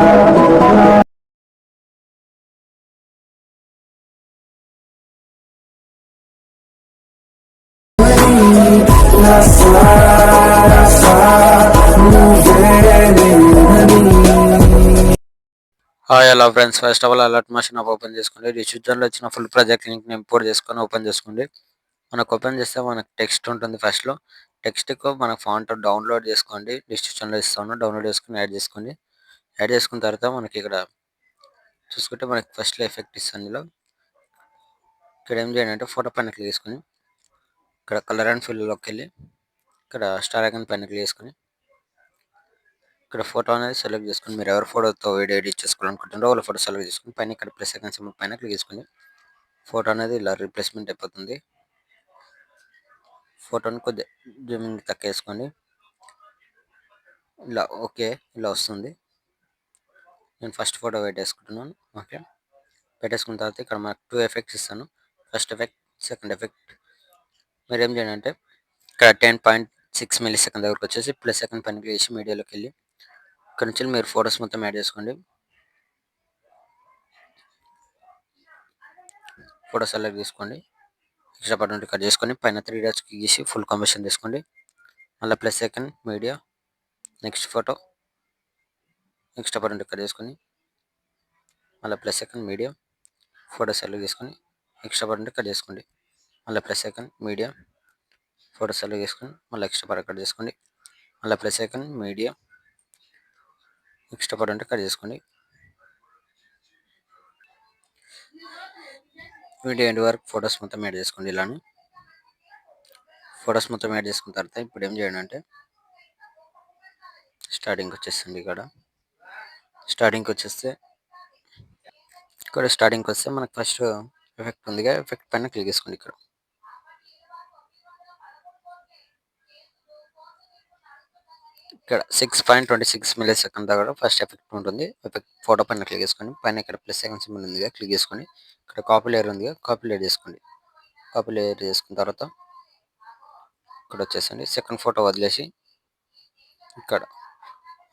Hi hello friends, first of all alert machine open చేసుకోండి. డిస్క్రిప్షన్లో వచ్చిన ఫుల్ ప్రాజెక్ట్ లింక్ని ఇంపోర్ట్ చేసుకొని ఓపెన్ చేసుకోండి. మనకు ఓపెన్ చేస్తే మనకు టెక్స్ట్ ఉంటుంది. ఫస్ట్లో టెక్స్ట్కు మన ఫాంట్ డౌన్లోడ్ చేసుకోండి. డిస్క్రిప్షన్లో ఇస్తాను, డౌన్లోడ్ చేసుకుని యాడ్ చేసుకోండి. యాడ్ చేసుకున్న తర్వాత మనకి ఇక్కడ చూసుకుంటే మనకి ఫస్ట్లో ఎఫెక్ట్ ఇస్తాను. ఇందులో ఇక్కడ ఏం చేయండి అంటే ఫోటో పైన క్లిక్ చేసుకొని ఇక్కడ కలర్ అండ్ ఫిల్లోకి వెళ్ళి ఇక్కడ స్టార్ ఐకాన్ పైన క్లిక్ చేసుకొని ఇక్కడ ఫోటో అనేది సెలెక్ట్ చేసుకుని మీరు ఎవరి ఫోటోతో వీడియో ఎడిట్ చేసుకోవాలనుకుంటున్నారో వాళ్ళ ఫోటో సెలెక్ట్ చేసుకుని పైన ఇక్కడ ప్లస్ ఐకాన్ సింబల్ పైన క్లిక్ చేసుకుని ఫోటో అనేది ఇలా రీప్లేస్మెంట్ అయిపోతుంది. ఫోటోని కొద్దిగా జూమింగ్ తక్కువేసుకోండి. ఇలా ఓకే, ఇలా వస్తుంది. నేను ఫస్ట్ ఫోటో పెట్టేసుకుంటున్నాను. ఓకే, పెట్టేసుకున్న తర్వాత ఇక్కడ మనకు 2 ఎఫెక్ట్స్ ఇస్తాను. First effect, second effect. మీరు ఏం చేయండి అంటే ఇక్కడ 10.6 మిల్లీ సెకండ్ దగ్గరకు వచ్చేసి ప్లస్ సెకండ్ పైన క్లిక్ చేసి మీడియాలోకి వెళ్ళి ఇక్కడ నుంచి మీరు ఫొటోస్ మొత్తం యాడ్ చేసుకోండి. ఫోటో సెలెక్ట్ చేసుకోండి. ఎక్స్ట్రా పార్ట్ నుండి కట్ చేసుకొని పైన 3 డాట్స్ క్లిక్ చేసి ఫుల్ కాంబినేషన్ తీసుకోండి. మళ్ళీ plus second media, next photo, extra part నుండి కట్ చేసుకొని మళ్ళీ plus second media, photo select చేసుకొని ఎక్స్ట్రా పార్ట్ నుండి కట్ చేసుకోండి. మళ్ళీ plus second media, photo select చేసుకొని మళ్ళీ ఎక్స్ట్రా పార్ట్ కట్ చేసుకోండి. మళ్ళీ plus second media, extra part ఉంటే కట్ చేసుకోండి. వీడియో ఎండ్ వరకు ఫొటోస్ మొత్తం యాడ్ చేసుకోండి. ఇలానే ఫొటోస్ మొత్తం యాడ్ చేసుకున్న తర్వాత ఇప్పుడు ఏం చేయండి అంటే స్టార్టింగ్కి వచ్చేస్తుంది. స్టార్టింగ్కి వచ్చేస్తే మనకు ఫస్ట్ ఎఫెక్ట్ ఉందిగా, ఎఫెక్ట్ పైన క్లిక్ చేసుకోండి. ఇక్కడ 6.26 మిల్లీ సెకండ్ దగ్గర ఫస్ట్ ఎఫెక్ట్ ఉంటుంది. ఎఫెక్ట్ ఫోటో పైన క్లిక్ చేసుకోండి. పైన ఇక్కడ ప్లస్ సెకండ్ సింబల్ ఉందిగా, క్లిక్ చేసుకొని ఇక్కడ కాపీ లేయర్ ఉందిగా, కాపీ లేయర్ చేసుకోండి. కాపీ లేయర్ చేసుకున్న తర్వాత ఇక్కడ వచ్చేసండి సెకండ్ ఫోటో వదిలేసి ఇక్కడ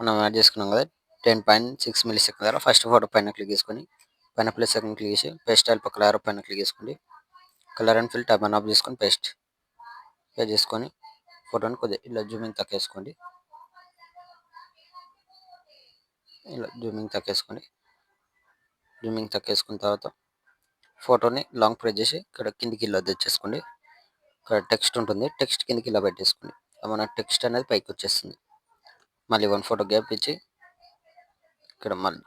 మనం యాడ్ చేసుకున్నాం కదా 10.6 మిల్లీ సెకండ్ దగ్గర ఫస్ట్ ఫోటో పైన క్లిక్ చేసుకొని పైన ప్లస్ సెకండ్ క్లిక్ చేసి పేస్ట్ స్టైల్ పక్కన ఆరో పైన క్లిక్ చేసుకోండి. Colour and fill tab of చేసుకొని పేస్ట్ చేసుకొని ఫోటోని కొద్దిగా ఇలా జూమింగ్ తక్కువేసుకోండి. ఇలా జూమింగ్ తక్కువేసుకున్న తర్వాత ఫోటోని లాంగ్ ప్రెస్ చేసి ఇక్కడ కిందికి ఇలా తెచ్చేసుకోండి. ఇక్కడ టెక్స్ట్ ఉంటుంది, టెక్స్ట్ కిందికి ఇలా పెట్టేసుకోండి. మన టెక్స్ట్ అనేది పైకి వచ్చేస్తుంది. మళ్ళీ 1 ఫోటో గ్యాప్ ఇచ్చి ఇక్కడ మళ్ళీ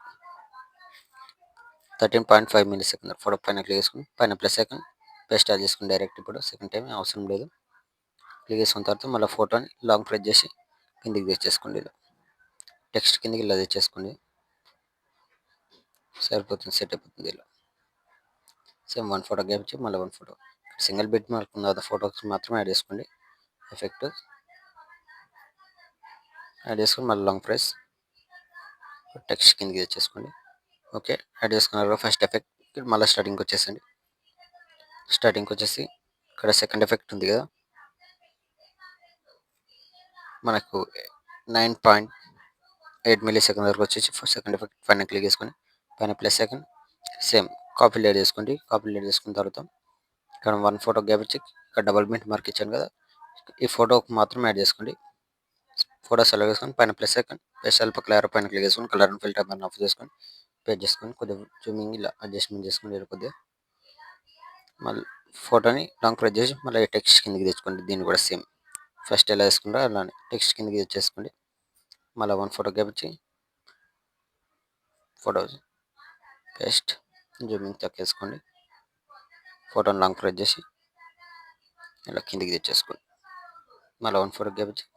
13.5 మిల్లీ సెకండ్ ఫోటో పైన క్లిక్ చేసుకుని పైన ప్లస్ సెకండ్ పేస్ట్ యాడ్ చేసుకుని డైరెక్ట్ ఇప్పుడు సెకండ్ టైం అవసరం లేదు. క్లిక్ చేసుకున్న తర్వాత మళ్ళీ ఫోటోని లాంగ్ ప్రెస్ చేసి కిందికి తెచ్చేసుకోండి. ఇలా టెక్స్ట్ కిందికి ఇలా తెచ్చేసుకోండి. సరిపోతుంది, సెట్ అయిపోతుంది. ఇలా సేమ్ 1 ఫోటో గ్యాప్ ఇచ్చి మళ్ళీ 1 ఫోటో సింగిల్ బిట్ మార్క్ ఉన్న ఫోటోస్ మాత్రమే యాడ్ చేసుకోండి. ఎఫెక్ట్ యాడ్ చేసుకొని మళ్ళీ లాంగ్ ప్రెస్ టెక్స్ట్ కిందికి తెచ్చేసుకోండి. ఓకే, యాడ్ చేసుకున్నారు. ఫస్ట్ ఎఫెక్ట్ మళ్ళీ స్టార్టింగ్కి వచ్చేసండి. స్టార్టింగ్కి వచ్చేసి ఇక్కడ సెకండ్ ఎఫెక్ట్ ఉంది కదా, మనకు 9.8 మిల్లీ సెకండ్ వరకు వచ్చేసి సెకండ్ ఎఫెక్ట్ పైన క్లిక్ చేసుకొని పైన plus second same copy layer చేసుకోండి. కాపీ లేయర్ చేసుకున్న తర్వాత ఇక్కడ 1 ఫోటో గ్యాప్ ఇచ్చి ఇక్కడ డబుల్ మినిట్ మార్క్ ఇచ్చాను కదా, ఈ ఫోటోకి మాత్రం యాడ్ చేసుకోండి. ఫోటో సెలెక్ట్ చేసుకొని పైన ప్లస్ సెకండ్ స్పెషల్ పక్కన ఆరో పైన క్లిక్ చేసుకొని కలర్ అండ్ ఫిల్టర్ పైన ఆఫ్ చేసుకొని పేస్ట్ చేసుకొని కొద్దిగా జూమింగ్ ఇలా అడ్జస్ట్మెంట్ చేసుకొని కొద్దిగా మళ్ళీ ఫోటోని లాంగ్ ప్రెస్ చేసి మళ్ళీ టెక్స్ట్ కిందకి తెచ్చుకోండి. దీన్ని కూడా సేమ్ ఫస్ట్ ఎలా వేసుకుంటారో అలానే టెక్స్ట్ కిందకి తెచ్చేసుకోండి. మళ్ళీ 1 ఫోటో గ్యాప్ ఇచ్చి ఫోటో పేస్ట్ జూమింగ్ తక్కువేసుకోండి. ఫోటోని లాంగ్ ప్రెస్ చేసి ఇలా కిందికి తెచ్చేసుకోండి. మళ్ళీ 1 ఫోటో గ్యాప్ ఇచ్చి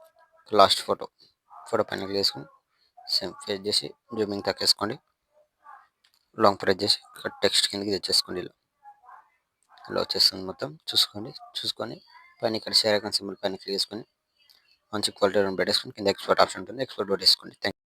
లాస్ట్ ఫోటో పైన క్లిక్ చేసుకొని సేమ్ పేస్ట్ చేసి జూమింగ్ తక్కువేసుకోండి. లాంగ్ ప్రెస్ చేసి ఇక్కడ టెక్స్ట్ కిందకి తెచ్చేసుకోండి. ఇలా వచ్చేస్తుంది మొత్తం. చూసుకొని పైన ఇక్కడ షేర్ ఐకాన్ సింబల్ పైన క్లిక్ చేసుకొని మంచి క్వాలిటీ పెట్టేసుకొని కింద ఎక్స్పోర్ట్ ఆప్షన్ ఉంటుంది, ఎక్స్పోర్ట్ పెట్టేసుకోండి. Thank you.